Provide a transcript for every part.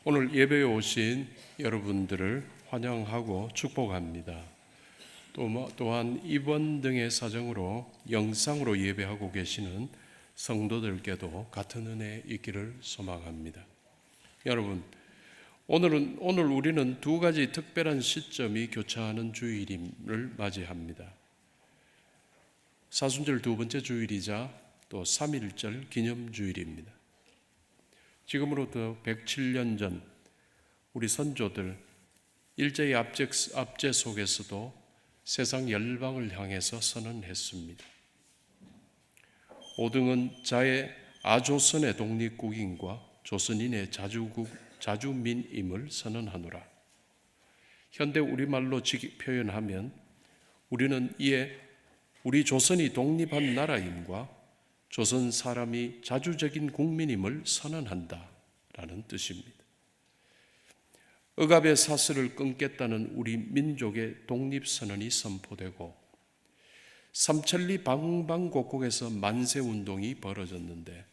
오늘 예배에 오신 여러분들을 환영하고 축복합니다. 또한 입원 등의 사정으로 영상으로 예배하고 계시는 성도들께도 같은 은혜 있기를 소망합니다. 여러분, 오늘 우리는 두 가지 특별한 시점이 교차하는 주일임을 맞이합니다. 사순절 두 번째 주일이자 또 3.1절 기념주일입니다. 지금으로부터 107년 전 우리 선조들 일제의 압제 속에서도 세상 열방을 향해서 선언했습니다. 오등은 자의 아조선의 독립국인과 조선인의 자주민임을 선언하노라. 현대 우리말로 표현하면 우리는 이에 우리 조선이 독립한 나라임과 조선 사람이 자주적인 국민임을 선언한다 라는 뜻입니다. 억압의 사슬을 끊겠다는 우리 민족의 독립선언이 선포되고 삼천리 방방곡곡에서 만세운동이 벌어졌는데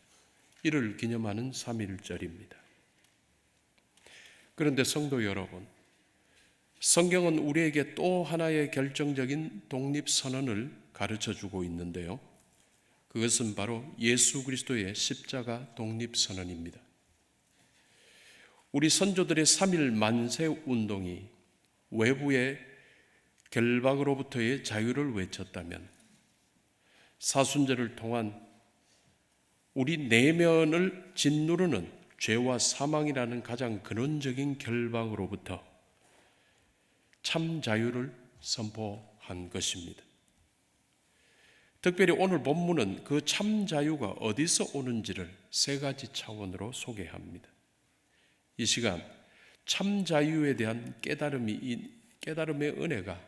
이를 기념하는 3.1절입니다. 그런데 성도 여러분, 성경은 우리에게 또 하나의 결정적인 독립선언을 가르쳐주고 있는데요. 그것은 바로 예수 그리스도의 십자가 독립선언입니다. 우리 선조들의 3.1 만세운동이 외부의 결박으로부터의 자유를 외쳤다면 사순절을 통한 우리 내면을 짓누르는 죄와 사망이라는 가장 근원적인 결박으로부터 참 자유를 선포한 것입니다. 특별히 오늘 본문은 그 참 자유가 어디서 오는지를 세 가지 차원으로 소개합니다. 이 시간 참 자유에 대한 깨달음의 은혜가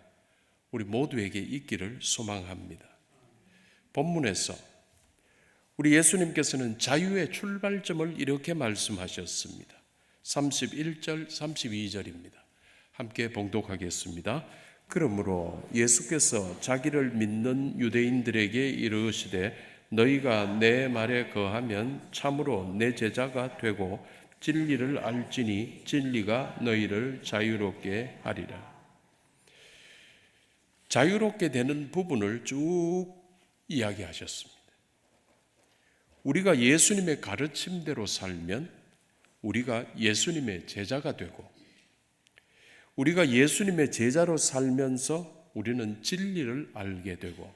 우리 모두에게 있기를 소망합니다. 본문에서 우리 예수님께서는 자유의 출발점을 이렇게 말씀하셨습니다. 31절, 32절입니다. 함께 봉독하겠습니다. 그러므로 예수께서 자기를 믿는 유대인들에게 이르시되 너희가 내 말에 거하면 참으로 내 제자가 되고 진리를 알지니 진리가 너희를 자유롭게 하리라. 자유롭게 되는 부분을 쭉 이야기하셨습니다. 우리가 예수님의 가르침대로 살면 우리가 예수님의 제자가 되고 우리가 예수님의 제자로 살면서 우리는 진리를 알게 되고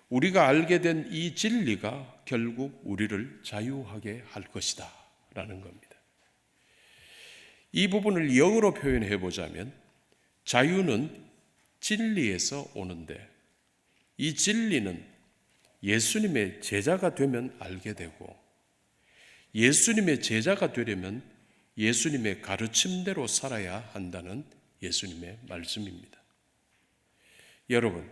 우리가 알게 된 이 진리가 결국 우리를 자유하게 할 것이다 라는 겁니다. 이 부분을 영어로 표현해 보자면 자유는 진리에서 오는데 이 진리는 예수님의 제자가 되면 알게 되고 예수님의 제자가 되려면 예수님의 가르침대로 살아야 한다는 예수님의 말씀입니다. 여러분,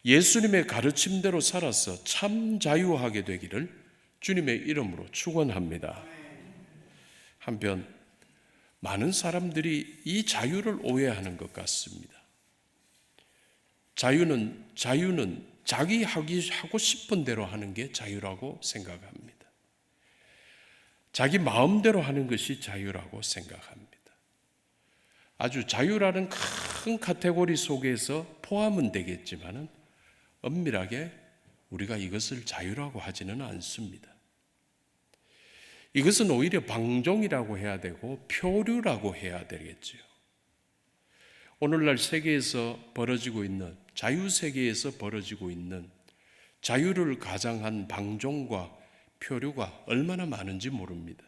예수님의 가르침대로 살아서 참 자유하게 되기를 주님의 이름으로 축원합니다. 한편 많은 사람들이 이 자유를 오해하는 것 같습니다. 자유는 자기 하고 싶은 대로 하는 게 자유라고 생각합니다. 자기 마음대로 하는 것이 자유라고 생각합니다. 아주 자유라는 큰 카테고리 속에서 포함은 되겠지만 엄밀하게 우리가 이것을 자유라고 하지는 않습니다. 이것은 오히려 방종이라고 해야 되고 표류라고 해야 되겠지요. 오늘날 세계에서 벌어지고 있는 자유세계에서 벌어지고 있는 자유를 가장한 방종과 표류가 얼마나 많은지 모릅니다.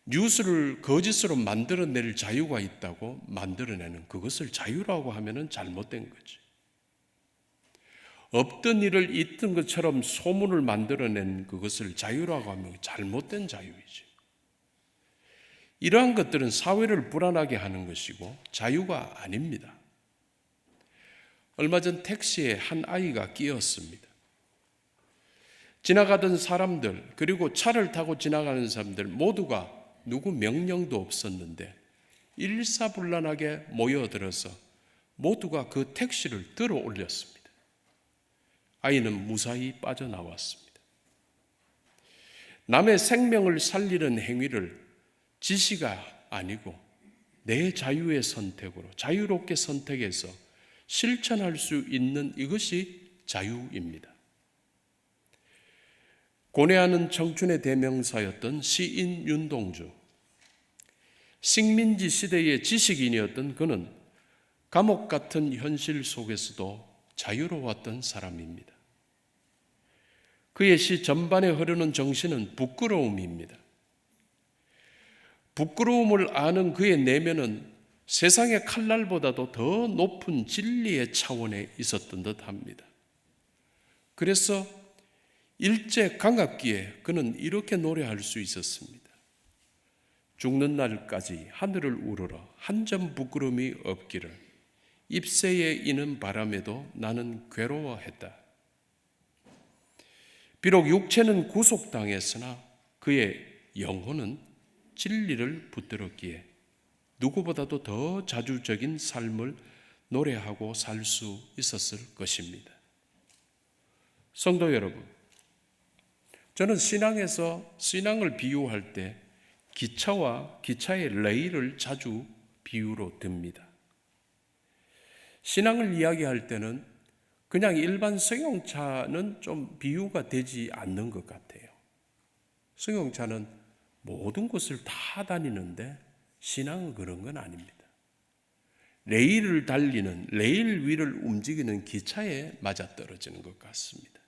뉴스를 거짓으로 만들어낼 자유가 있다고 만들어내는 그것을 자유라고 하면 잘못된 거지. 없던 일을 있던 것처럼 소문을 만들어낸 그것을 자유라고 하면 잘못된 자유이지. 이러한 것들은 사회를 불안하게 하는 것이고 자유가 아닙니다. 얼마 전 택시에 한 아이가 끼었습니다. 지나가던 사람들 그리고 차를 타고 지나가는 사람들 모두가 누구 명령도 없었는데 일사불란하게 모여들어서 모두가 그 택시를 들어 올렸습니다. 아이는 무사히 빠져나왔습니다. 남의 생명을 살리는 행위를 지시가 아니고 내 자유의 선택으로 자유롭게 선택해서 실천할 수 있는 이것이 자유입니다. 고뇌하는 청춘의 대명사였던 시인 윤동주, 식민지 시대의 지식인이었던 그는 감옥 같은 현실 속에서도 자유로웠던 사람입니다. 그의 시 전반에 흐르는 정신은 부끄러움입니다. 부끄러움을 아는 그의 내면은 세상의 칼날보다도 더 높은 진리의 차원에 있었던 듯합니다. 그래서 일제 강압기에 그는 이렇게 노래할 수 있었습니다. 죽는 날까지 하늘을 우러러 한 점 부끄러움이 없기를 잎새에 이는 바람에도 나는 괴로워했다. 비록 육체는 구속당했으나 그의 영혼은 진리를 붙들었기에 누구보다도 더 자주적인 삶을 노래하고 살 수 있었을 것입니다. 성도 여러분, 저는 신앙을 비유할 때 기차와 기차의 레일을 자주 비유로 듭니다. 신앙을 이야기할 때는 그냥 일반 승용차는 좀 비유가 되지 않는 것 같아요. 승용차는 모든 곳을 다 다니는데 신앙은 그런 건 아닙니다. 레일을 달리는, 레일 위를 움직이는 기차에 맞아떨어지는 것 같습니다.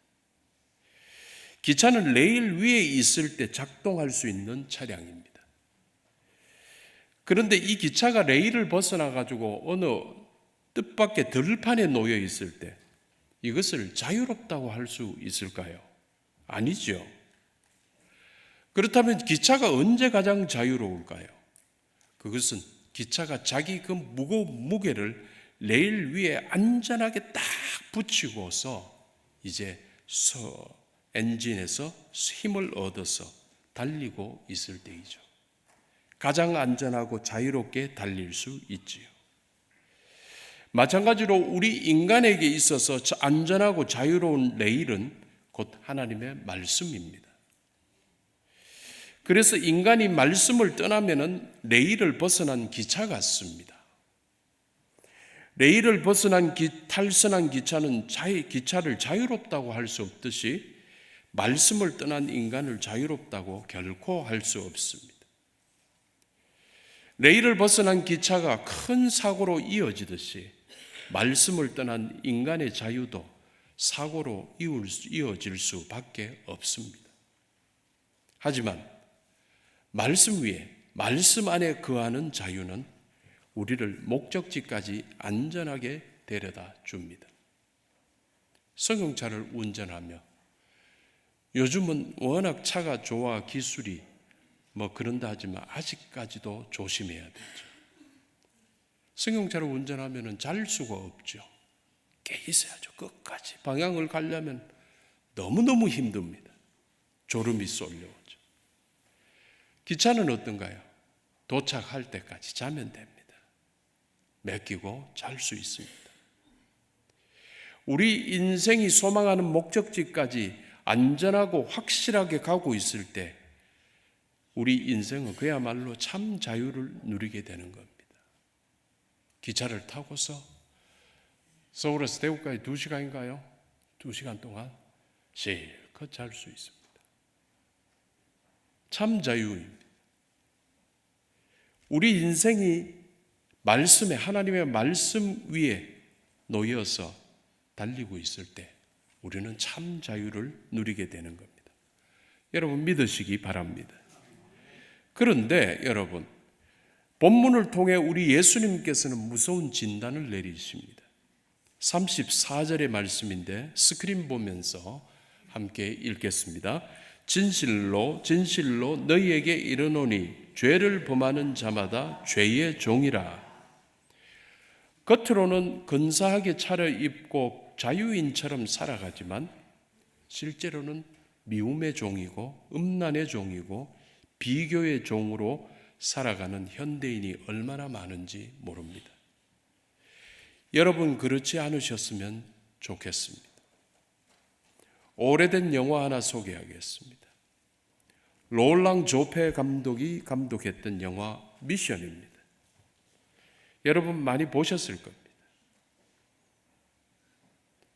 기차는 레일 위에 있을 때 작동할 수 있는 차량입니다. 그런데 이 기차가 레일을 벗어나 가지고 어느 뜻밖의 들판에 놓여 있을 때 이것을 자유롭다고 할 수 있을까요? 아니죠. 그렇다면 기차가 언제 가장 자유로울까요? 그것은 기차가 자기 그 무거운 무게를 레일 위에 안전하게 딱 붙이고서 이제 엔진에서 힘을 얻어서 달리고 있을 때이죠. 가장 안전하고 자유롭게 달릴 수 있지요. 마찬가지로 우리 인간에게 있어서 안전하고 자유로운 레일은 곧 하나님의 말씀입니다. 그래서 인간이 말씀을 떠나면은 레일을 벗어난 기차 같습니다. 레일을 벗어난 탈선한 기차는 기차를 자유롭다고 할 수 없듯이 말씀을 떠난 인간을 자유롭다고 결코 할 수 없습니다. 레일을 벗어난 기차가 큰 사고로 이어지듯이 말씀을 떠난 인간의 자유도 사고로 이어질 수밖에 없습니다. 하지만 말씀 위에, 말씀 안에 거하는 자유는 우리를 목적지까지 안전하게 데려다 줍니다. 승용차를 운전하며 요즘은 워낙 차가 좋아 기술이 그런다 하지만 아직까지도 조심해야 되죠. 승용차를 운전하면 잘 수가 없죠. 깨 있어야죠. 끝까지. 방향을 가려면 너무너무 힘듭니다. 졸음이 쏠려오죠. 기차는 어떤가요? 도착할 때까지 자면 됩니다. 맡기고 잘 수 있습니다. 우리 인생이 소망하는 목적지까지 안전하고 확실하게 가고 있을 때 우리 인생은 그야말로 참 자유를 누리게 되는 겁니다. 기차를 타고서 서울에서 대구까지 2시간인가요? 2시간 동안 실컷 잘 수 있습니다. 참 자유입니다. 우리 인생이 말씀에, 하나님의 말씀 위에 놓여서 달리고 있을 때 우리는 참 자유를 누리게 되는 겁니다. 여러분 믿으시기 바랍니다. 그런데 여러분, 본문을 통해 우리 예수님께서는 무서운 진단을 내리십니다. 34절의 말씀인데 스크린 보면서 함께 읽겠습니다. 진실로 진실로 너희에게 이르노니 죄를 범하는 자마다 죄의 종이라. 겉으로는 근사하게 차려입고 자유인처럼 살아가지만 실제로는 미움의 종이고 음란의 종이고 비교의 종으로 살아가는 현대인이 얼마나 많은지 모릅니다. 여러분 그렇지 않으셨으면 좋겠습니다. 오래된 영화 하나 소개하겠습니다. 롤랑 조페 감독이 감독했던 영화 미션입니다. 여러분 많이 보셨을 겁니다.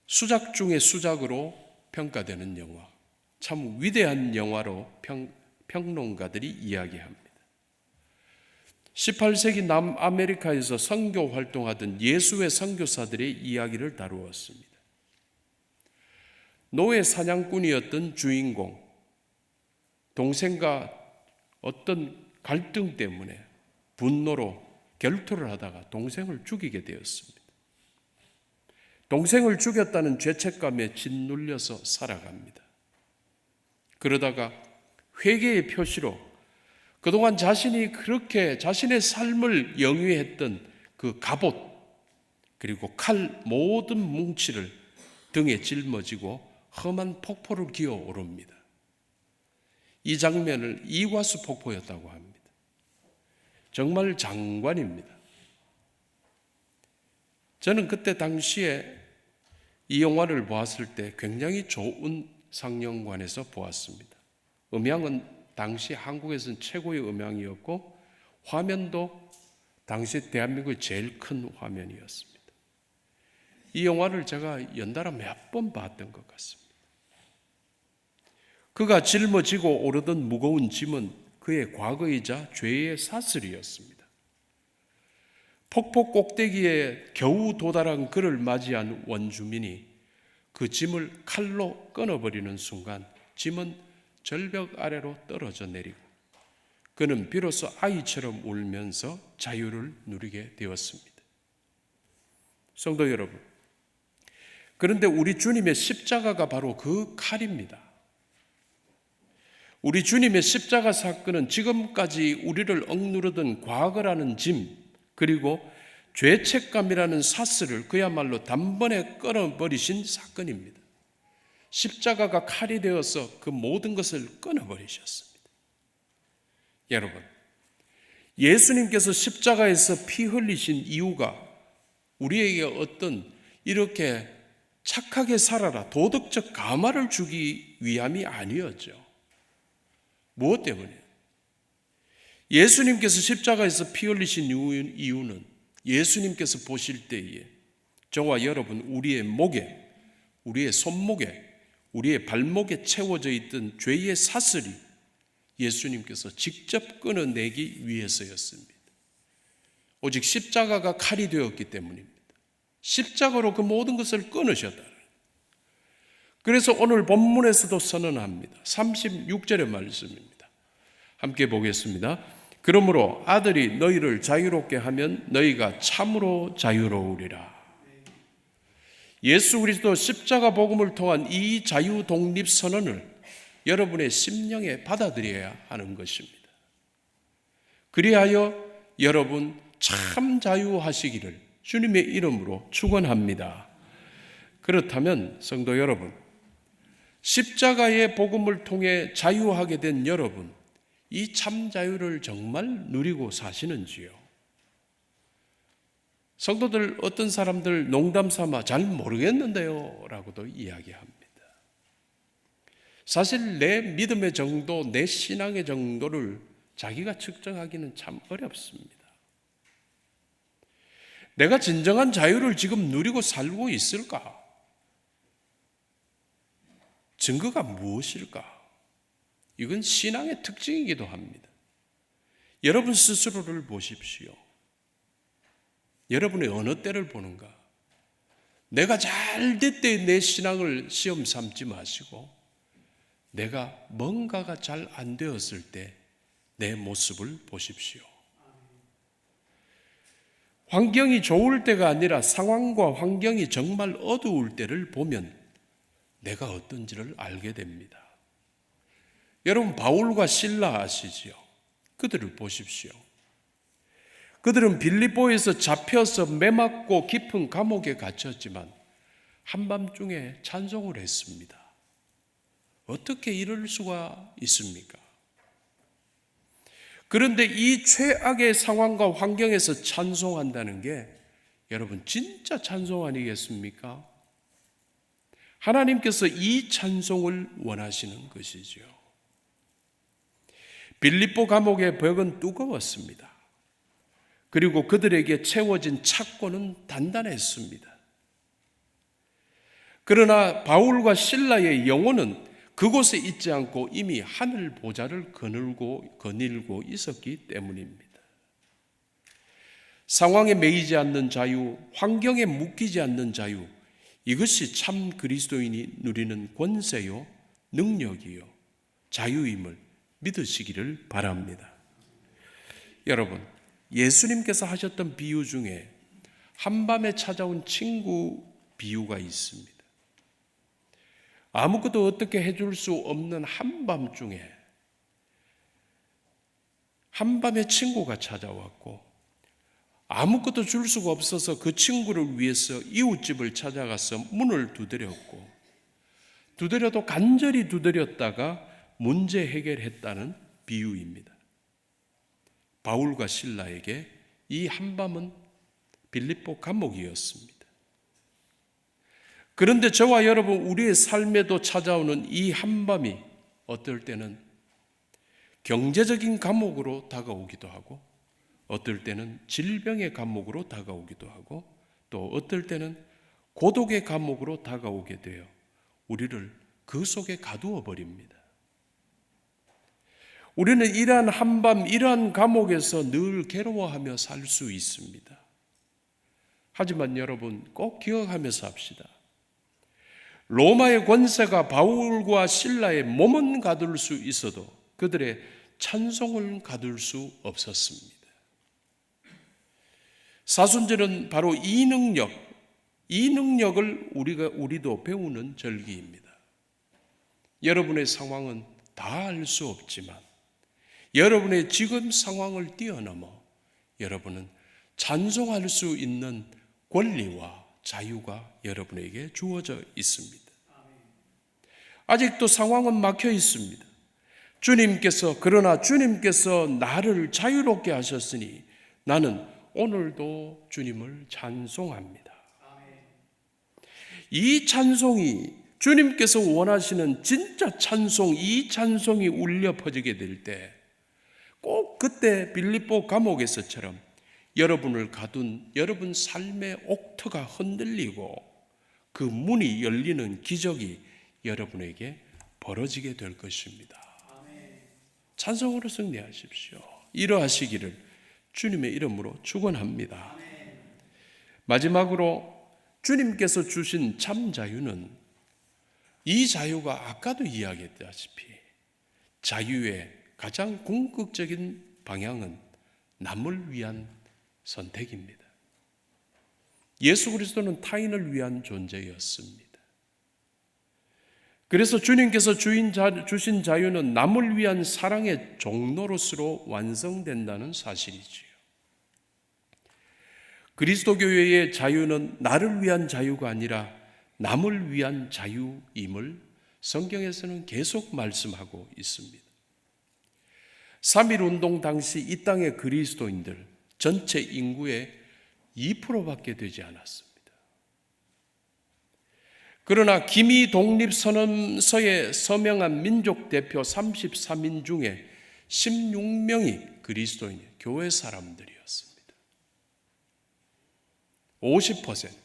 수작 중의 수작으로 평가되는 영화, 참 위대한 영화로 평론가들이 이야기합니다. 18세기 남아메리카에서 선교 활동하던 예수의 선교사들의 이야기를 다루었습니다. 노예 사냥꾼이었던 주인공, 동생과 어떤 갈등 때문에 분노로 결투를 하다가 동생을 죽이게 되었습니다. 동생을 죽였다는 죄책감에 짓눌려서 살아갑니다. 그러다가 회개의 표시로 그동안 자신이 그렇게 자신의 삶을 영위했던 그 갑옷 그리고 칼 모든 뭉치를 등에 짊어지고 험한 폭포를 기어 오릅니다. 이 장면을 이과수 폭포였다고 합니다. 정말 장관입니다. 저는 그때 당시에 이 영화를 보았을 때 굉장히 좋은 상영관에서 보았습니다. 음향은 당시 한국에서는 최고의 음향이었고 화면도 당시 대한민국의 제일 큰 화면이었습니다. 이 영화를 제가 연달아 몇 번 봤던 것 같습니다. 그가 짊어지고 오르던 무거운 짐은 그의 과거이자 죄의 사슬이었습니다. 폭포 꼭대기에 겨우 도달한 그를 맞이한 원주민이 그 짐을 칼로 끊어버리는 순간 짐은 절벽 아래로 떨어져 내리고 그는 비로소 아이처럼 울면서 자유를 누리게 되었습니다. 성도 여러분, 그런데 우리 주님의 십자가가 바로 그 칼입니다. 우리 주님의 십자가 사건은 지금까지 우리를 억누르던 과거라는 짐 그리고 죄책감이라는 사슬을 그야말로 단번에 끊어버리신 사건입니다. 십자가가 칼이 되어서 그 모든 것을 끊어버리셨습니다. 여러분, 예수님께서 십자가에서 피 흘리신 이유가 우리에게 어떤 이렇게 착하게 살아라 도덕적 감화를 주기 위함이 아니었죠. 무엇 때문에? 예수님께서 십자가에서 피 흘리신 이유는 예수님께서 보실 때에 저와 여러분 우리의 목에, 우리의 손목에, 우리의 발목에 채워져 있던 죄의 사슬이 예수님께서 직접 끊어내기 위해서였습니다. 오직 십자가가 칼이 되었기 때문입니다. 십자가로 그 모든 것을 끊으셨다. 그래서 오늘 본문에서도 선언합니다. 36절의 말씀입니다. 함께 보겠습니다. 그러므로 아들이 너희를 자유롭게 하면 너희가 참으로 자유로우리라. 예수 그리스도 십자가 복음을 통한 이 자유 독립 선언을 여러분의 심령에 받아들여야 하는 것입니다. 그리하여 여러분 참 자유하시기를 주님의 이름으로 축원합니다. 그렇다면 성도 여러분, 십자가의 복음을 통해 자유하게 된 여러분, 이 참 자유를 정말 누리고 사시는지요? 성도들 어떤 사람들 농담 삼아 잘 모르겠는데요 라고도 이야기합니다. 사실 내 믿음의 정도, 내 신앙의 정도를 자기가 측정하기는 참 어렵습니다. 내가 진정한 자유를 지금 누리고 살고 있을까? 증거가 무엇일까? 이건 신앙의 특징이기도 합니다. 여러분 스스로를 보십시오. 여러분의 어느 때를 보는가? 내가 잘 될 때 내 신앙을 시험 삼지 마시고 내가 뭔가가 잘 안 되었을 때 내 모습을 보십시오. 환경이 좋을 때가 아니라 상황과 환경이 정말 어두울 때를 보면 내가 어떤지를 알게 됩니다. 여러분 바울과 실라 아시지요? 그들을 보십시오. 그들은 빌립보에서 잡혀서 매맞고 깊은 감옥에 갇혔지만 한밤중에 찬송을 했습니다. 어떻게 이럴 수가 있습니까? 그런데 이 최악의 상황과 환경에서 찬송한다는 게 여러분 진짜 찬송 아니겠습니까? 하나님께서 이 찬송을 원하시는 것이지요. 빌립보 감옥의 벽은 두꺼웠습니다. 그리고 그들에게 채워진 착고는 단단했습니다. 그러나 바울과 실라의 영혼은 그곳에 있지 않고 이미 하늘 보좌를 거닐고 있었기 때문입니다. 상황에 매이지 않는 자유, 환경에 묶이지 않는 자유, 이것이 참 그리스도인이 누리는 권세요, 능력이요, 자유임을 믿으시기를 바랍니다. 여러분, 예수님께서 하셨던 비유 중에 한밤에 찾아온 친구 비유가 있습니다. 아무것도 어떻게 해줄 수 없는 한밤중에 한밤에 친구가 찾아왔고 아무것도 줄 수가 없어서 그 친구를 위해서 이웃집을 찾아가서 문을 두드렸고 두드려도 간절히 두드렸다가 문제 해결했다는 비유입니다. 바울과 실라에게 이 한밤은 빌립보 감옥이었습니다. 그런데 저와 여러분 우리의 삶에도 찾아오는 이 한밤이 어떨 때는 경제적인 감옥으로 다가오기도 하고 어떨 때는 질병의 감옥으로 다가오기도 하고 또 어떨 때는 고독의 감옥으로 다가오게 되어 우리를 그 속에 가두어 버립니다. 우리는 이러한 한밤, 이러한 감옥에서 늘 괴로워하며 살 수 있습니다. 하지만 여러분 꼭 기억하면서 합시다. 로마의 권세가 바울과 실라의 몸은 가둘 수 있어도 그들의 찬송을 가둘 수 없었습니다. 사순절은 바로 이 능력을 우리도 배우는 절기입니다. 여러분의 상황은 다 알 수 없지만 여러분의 지금 상황을 뛰어넘어 여러분은 찬송할 수 있는 권리와 자유가 여러분에게 주어져 있습니다. 아직도 상황은 막혀 있습니다. 그러나 주님께서 나를 자유롭게 하셨으니 나는 오늘도 주님을 찬송합니다. 이 찬송이 주님께서 원하시는 진짜 찬송, 이 찬송이 울려 퍼지게 될 때 꼭 그때 빌립보 감옥에서처럼 여러분을 가둔 여러분 삶의 옥터가 흔들리고 그 문이 열리는 기적이 여러분에게 벌어지게 될 것입니다. 찬송으로 승리하십시오. 이러하시기를 주님의 이름으로 축원합니다. 마지막으로 주님께서 주신 참 자유는 이 자유가 아까도 이야기했다시피 자유의 가장 궁극적인 방향은 남을 위한 선택입니다. 예수 그리스도는 타인을 위한 존재였습니다. 그래서 주님께서 주신 자유는 남을 위한 사랑의 종로로서 완성된다는 사실이지요. 그리스도 교회의 자유는 나를 위한 자유가 아니라 남을 위한 자유임을 성경에서는 계속 말씀하고 있습니다. 3.1운동 당시 이 땅의 그리스도인들 전체 인구의 2%밖에 되지 않았습니다. 그러나 기미 독립선언서에 서명한 민족 대표 33인 중에 16명이 그리스도인 교회 사람들이었습니다. 50%.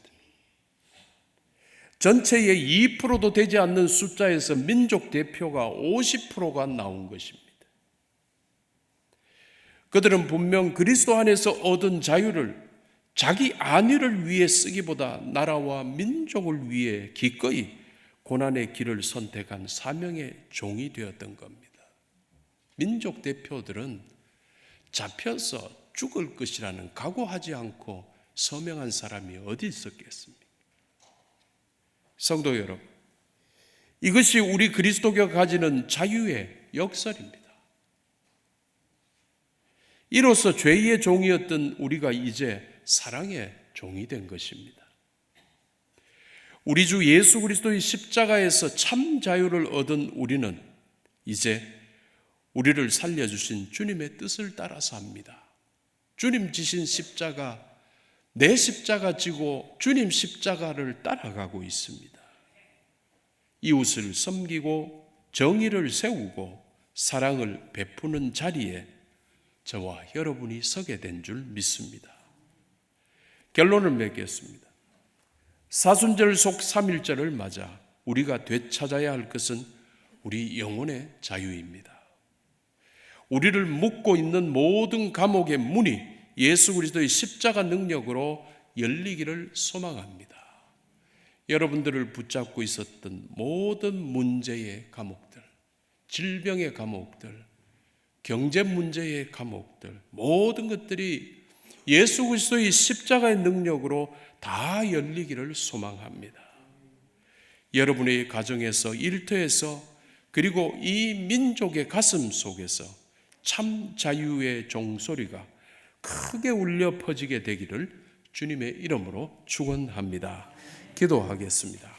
전체의 2%도 되지 않는 숫자에서 민족 대표가 50%가 나온 것입니다. 그들은 분명 그리스도 안에서 얻은 자유를 자기 안위를 위해 쓰기보다 나라와 민족을 위해 기꺼이 고난의 길을 선택한 사명의 종이 되었던 겁니다. 민족 대표들은 잡혀서 죽을 것이라는 각오하지 않고 서명한 사람이 어디 있었겠습니까? 성도 여러분, 이것이 우리 그리스도교가 가지는 자유의 역설입니다. 이로써 죄의 종이었던 우리가 이제 사랑의 종이 된 것입니다. 우리 주 예수 그리스도의 십자가에서 참 자유를 얻은 우리는 이제 우리를 살려주신 주님의 뜻을 따라서 합니다. 주님 지신 십자가, 내 십자가 지고 주님 십자가를 따라가고 있습니다. 이웃을 섬기고 정의를 세우고 사랑을 베푸는 자리에 저와 여러분이 서게 된 줄 믿습니다. 결론을 맺겠습니다. 사순절 속 3.1절을 맞아 우리가 되찾아야 할 것은 우리 영혼의 자유입니다. 우리를 묶고 있는 모든 감옥의 문이 예수 그리스도의 십자가 능력으로 열리기를 소망합니다. 여러분들을 붙잡고 있었던 모든 문제의 감옥들, 질병의 감옥들, 경제 문제의 감옥들, 모든 것들이 예수 그리스도의 십자가의 능력으로 다 열리기를 소망합니다. 여러분의 가정에서, 일터에서, 그리고 이 민족의 가슴 속에서 참 자유의 종소리가 크게 울려 퍼지게 되기를 주님의 이름으로 축원합니다. 기도하겠습니다.